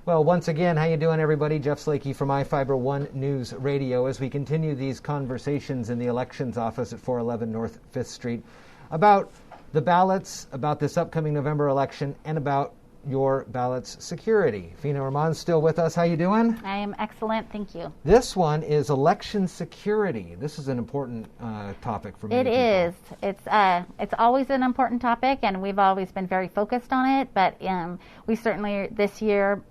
Well, once again, how you doing, everybody? Jeff Slakey from iFiber One News Radio as we continue these conversations in the elections office at 411 North 5th Street about the ballots, about this upcoming November election, and about your ballot's security. Fina Rahman's still with us. How you doing? I am excellent, thank you. This one is election security. This is an important topic for many people. It is. It's always an important topic, and we've always been very focused on it, but we certainly this year,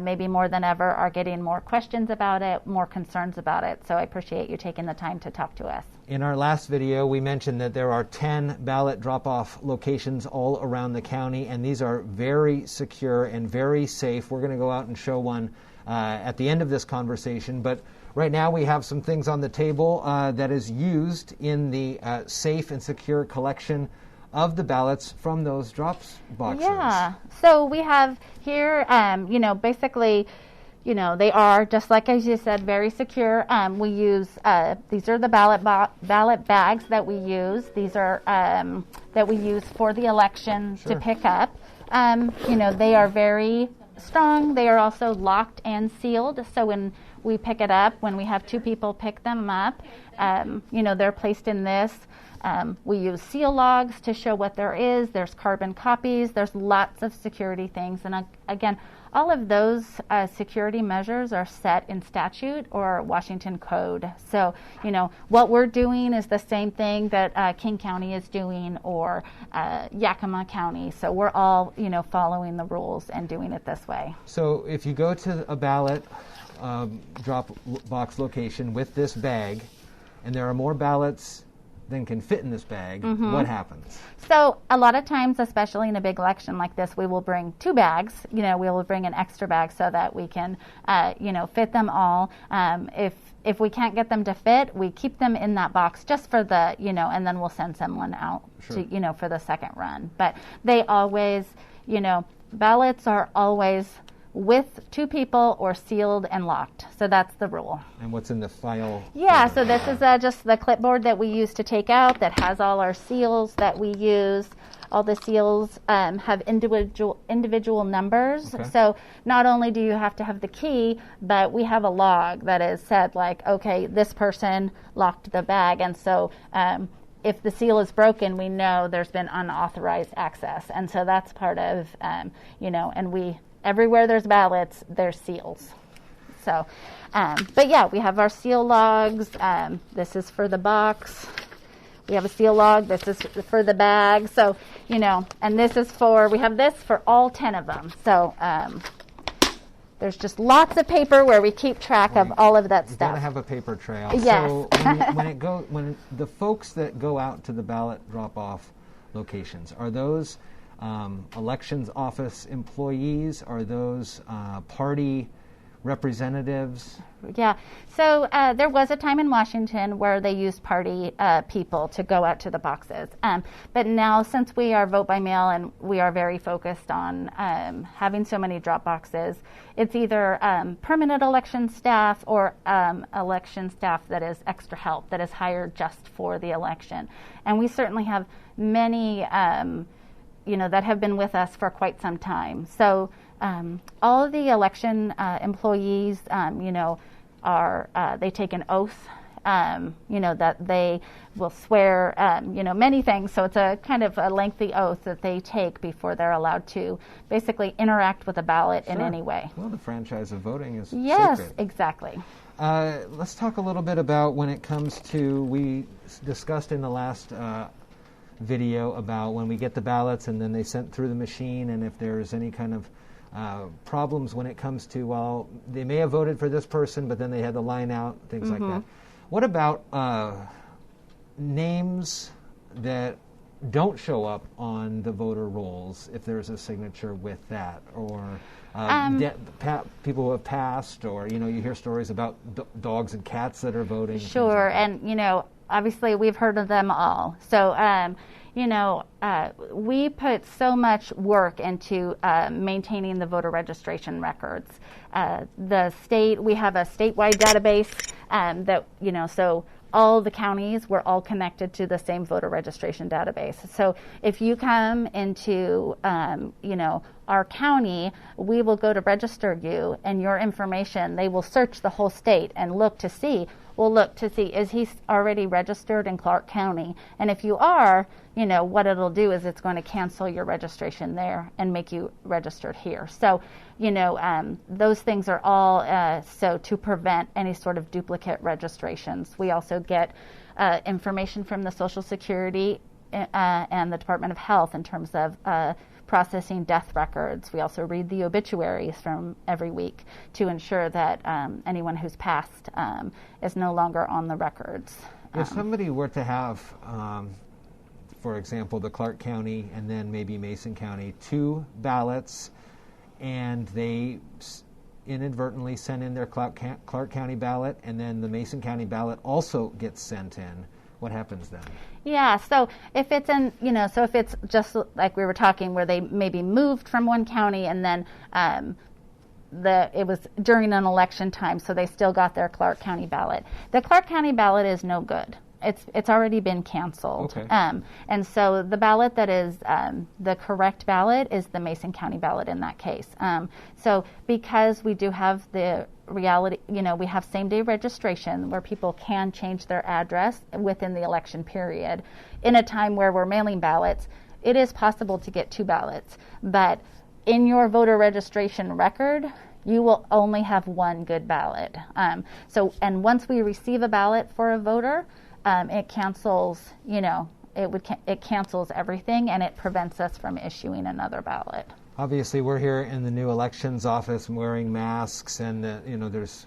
maybe more than ever, are getting more questions about it, more concerns about it. So I appreciate you taking the time to talk to us. In our last video, we mentioned that there are 10 ballot drop-off locations all around the county, and these are very secure and very safe. We're going to go out and show one at the end of this conversation, but right now we have some things on the table that is used in the safe and secure collection of the ballots from those drop boxes. Yeah, so we have here, basically, they are, just like as you said, very secure. We use, these are the ballot bags that we use. These are that we use for the election to pick up. They are very strong. They are also locked and sealed. So when we pick it up, when we have two people pick them up, they're placed in this. We use seal logs to show what there is. There's carbon copies. There's lots of security things. And again, all of those security measures are set in statute or Washington Code. So, what we're doing is the same thing that King County is doing or Yakima County. So we're all, following the rules and doing it this way. So if you go to a ballot drop box location with this bag, and there are more ballots than can fit in this bag, what happens? So a lot of times, especially in a big election like this, we will bring two bags. We will bring an extra bag so that we can, fit them all. If we can't get them to fit, we keep them in that box just for the, and then we'll send someone out to, for the second run. But they always, ballots are always with two people or sealed and locked. So that's the rule. And what's in the file? Yeah, so this is just the clipboard that we use to take out that has all our seals that we use. All the seals have individual numbers. Okay. So not only do you have to have the key, but we have a log that is said okay, this person locked the bag. And so if the seal is broken, we know there's been unauthorized access. And so that's part of, and everywhere there's ballots, there's seals. So, but yeah, we have our seal logs. This is for the box. We have a seal log. This is for the bag. So, and this is we have this for all 10 of them. So, there's just lots of paper where we keep track of all of that stuff. You gotta have a paper trail. Yes. So when the folks that go out to the ballot drop-off locations, are those elections office employees? Are those party representatives? Yeah. So there was a time in Washington where they used party people to go out to the boxes. But now, since we are vote by mail and we are very focused on having so many drop boxes, it's either permanent election staff or election staff that is extra help, that is hired just for the election. And we certainly have many that have been with us for quite some time. So all of the election employees, they take an oath, that they will swear, many things. So it's a kind of a lengthy oath that they take before they're allowed to basically interact with a ballot in any way. Well, the franchise of voting is Yes, sacred. Exactly. Let's talk a little bit about when it comes to, we discussed in the last video about when we get the ballots and then they sent through the machine, and if there's any kind of problems when it comes to, well, they may have voted for this person, but then they had the line out, things like that. What about names that don't show up on the voter rolls if there's a signature with that, or people who have passed, or you hear stories about dogs and cats that are voting? Sure, and obviously we've heard of them all. So we put so much work into maintaining the voter registration records. We have a statewide database that so all the counties, we're all connected to the same voter registration database. So if you come into, our county, we will go to register you, and your information, they will search the whole state and look to see, is he already registered in Clark County? And if you are, what it'll do is it's going to cancel your registration there and make you registered here. So, those things are all so to prevent any sort of duplicate registrations. We also get information from the Social Security and the Department of Health in terms of processing death records. We also read the obituaries from every week to ensure that anyone who's passed is no longer on the records. If somebody were to have, for example, the Clark County and then maybe Mason County, 2 ballots, and they inadvertently send in their Clark County ballot, and then the Mason County ballot also gets sent in, what happens then? Yeah, so if it's if it's just like we were talking, where they maybe moved from one county and then it was during an election time, so they still got their Clark County ballot. The Clark County ballot is no good. It's already been canceled. Okay. And so the ballot that is the correct ballot is the Mason County ballot in that case. So because we do have the reality, we have same-day registration where people can change their address within the election period. In a time where we're mailing ballots, it is possible to get 2 ballots. But in your voter registration record, you will only have 1 good ballot. And once we receive a ballot for a voter, it cancels, it cancels everything, and it prevents us from issuing another ballot. Obviously, we're here in the new elections office wearing masks, and there's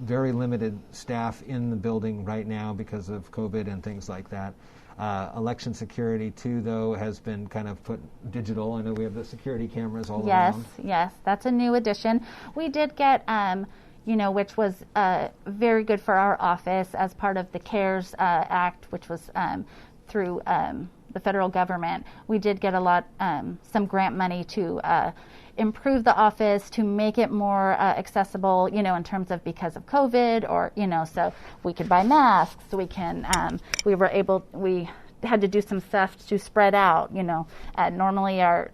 very limited staff in the building right now because of COVID and things like that. Election security, too, though, has been kind of put digital. I know we have the security cameras all around. Yes, that's a new addition. We did get, which was very good for our office as part of the CARES Act, which was through the federal government. We did get some grant money to improve the office, to make it more accessible, in terms of because of COVID, or, so we could buy masks, so we had to do some stuff to spread out, normally our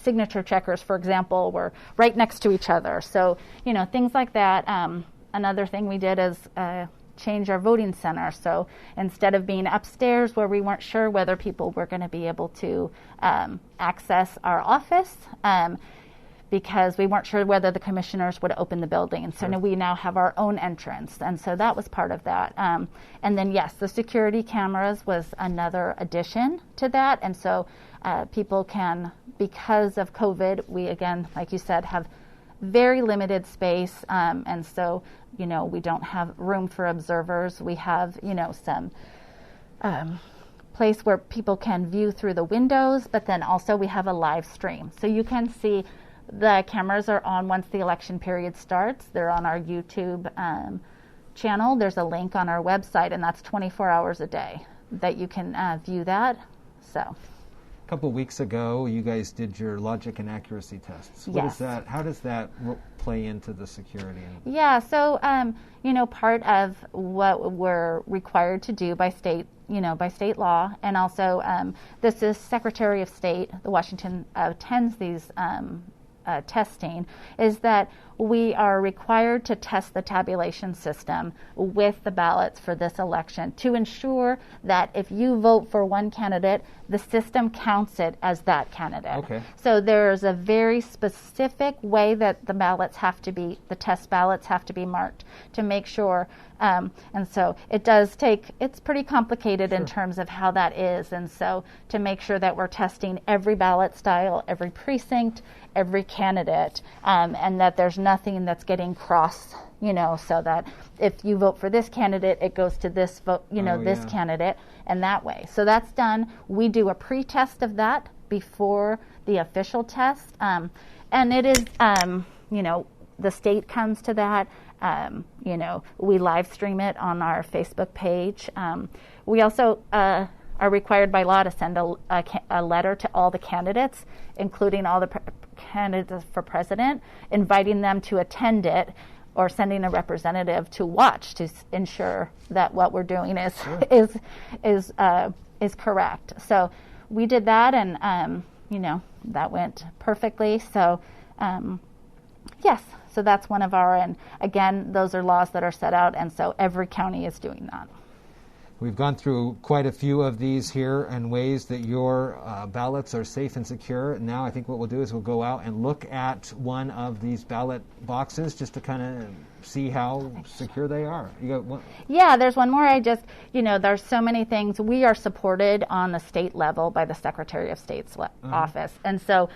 signature checkers, for example, were right next to each other. So, things like that. Another thing we did is change our voting center. So instead of being upstairs where we weren't sure whether people were going to be able to access our office, because we weren't sure whether the commissioners would open the building. And so we now have our own entrance. And so that was part of that. And then, yes, the security cameras was another addition to that. And so people can, because of COVID, we, again, like you said, have very limited space. And so, we don't have room for observers. We have, some place where people can view through the windows, but then also we have a live stream. So you can see the cameras are on once the election period starts. They're on our YouTube channel. There's a link on our website, and that's 24 hours a day that you can view that. So, a couple of weeks ago, you guys did your logic and accuracy tests. What is that? How does that play into the security? Yeah, so part of what we're required to do by state, by state law, and also this is Secretary of State, the Washington attends these testing, is that we are required to test the tabulation system with the ballots for this election to ensure that if you vote for one candidate, the system counts it as that candidate. Okay. So there's a very specific way that the ballots have to be, the test ballots have to be marked to make sure. And so it does take, it's pretty complicated in terms of how that is. And so to make sure that we're testing every ballot style, every precinct, every candidate, and that there's nothing that's getting cross, so that if you vote for this candidate, it goes to this vote, this candidate, and that way. So that's done. We do a pre-test of that before the official test. And it is, the state comes to that. We live stream it on our Facebook page. We also are required by law to send a letter to all the candidates, including all the candidates for president, inviting them to attend it or sending a representative to watch to ensure that what we're doing is is correct. So we did that, and that went perfectly. So yes, so that's one of our, and again, those are laws that are set out, and so every county is doing that. We've gone through quite a few of these here and ways that your ballots are safe and secure. Now I think what we'll do is we'll go out and look at one of these ballot boxes just to kind of see how secure they are. You got one? Yeah, there's one more. There's so many things. We are supported on the state level by the Secretary of State's office. And so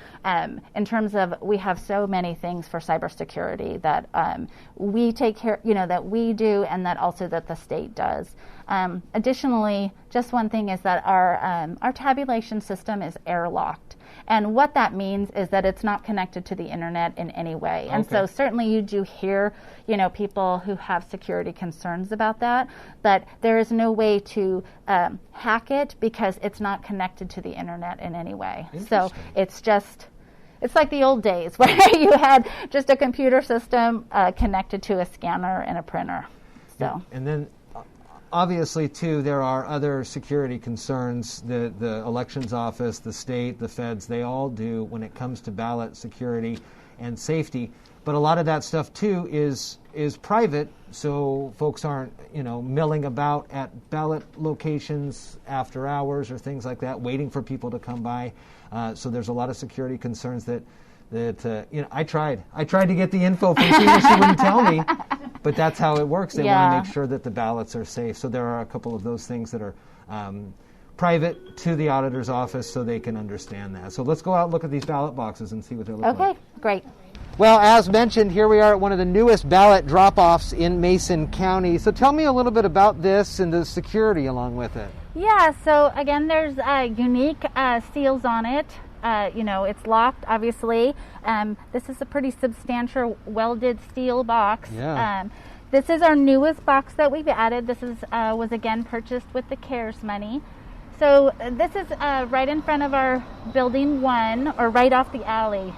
in terms of, we have so many things for cybersecurity that we take care, that we do, and that also that the state does. Additionally, just one thing is that our tabulation system is airlocked. And what that means is that it's not connected to the internet in any way. And so certainly you do hear, people who have security concerns about that, but there is no way to hack it because it's not connected to the internet in any way. So it's like the old days where you had just a computer system connected to a scanner and a printer. So. And then obviously, too, there are other security concerns. The elections office, the state, the feds, they all do when it comes to ballot security and safety. But a lot of that stuff, too, is private, so folks aren't, milling about at ballot locations after hours or things like that, waiting for people to come by. So there's a lot of security concerns that I tried to get the info from people. She wouldn't tell me. But that's how it works. They want to make sure that the ballots are safe. So there are a couple of those things that are private to the auditor's office so they can understand that. So let's go out and look at these ballot boxes and see what they look like. Okay, great. Well, as mentioned, here we are at one of the newest ballot drop-offs in Mason County. So tell me a little bit about this and the security along with it. Yeah, so again, there's unique seals on it. It's locked, obviously. This is a pretty substantial welded steel box. Yeah. This is our newest box that we've added. This was again purchased with the CARES money. So this is right in front of our building 1, or right off the alley.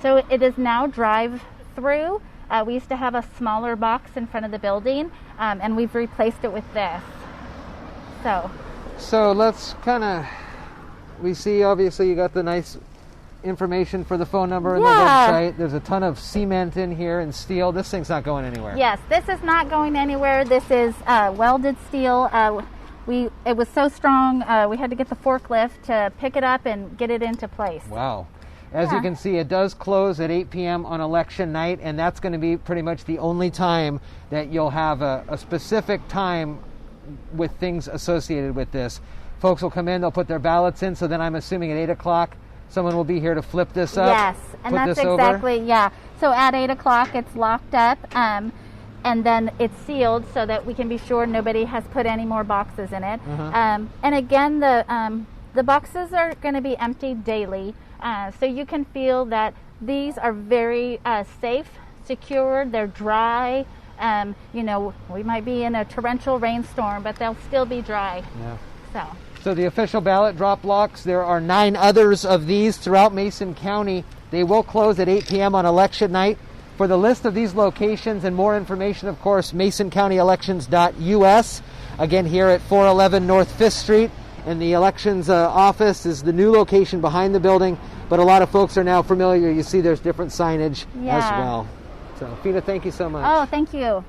So it is now drive-through. We used to have a smaller box in front of the building, and we've replaced it with this. So let's we see, obviously, you got the nice information for the phone number and the website. There's a ton of cement in here and steel. This thing's not going anywhere. Yes, this is not going anywhere. This is welded steel. It was so strong, we had to get the forklift to pick it up and get it into place. Wow. As you can see, it does close at 8 p.m. on election night, and that's going to be pretty much the only time that you'll have a specific time with things associated with this. Folks will come in, they'll put their ballots in, so then I'm assuming at 8 o'clock someone will be here to flip this up. Yes, and that's exactly, So at 8 o'clock it's locked up, and then it's sealed so that we can be sure nobody has put any more boxes in it. And again, the boxes are going to be emptied daily, so you can feel that these are very safe, secure, they're dry. We might be in a torrential rainstorm, but they'll still be dry. Yeah. So the official ballot drop blocks, there are 9 others of these throughout Mason County. They will close at 8 p.m. on election night. For the list of these locations and more information, of course, masoncountyelections.us. Again, here at 411 North 5th Street. And the elections office is the new location behind the building. But a lot of folks are now familiar. You see there's different signage as well. So, Fina, thank you so much. Oh, thank you.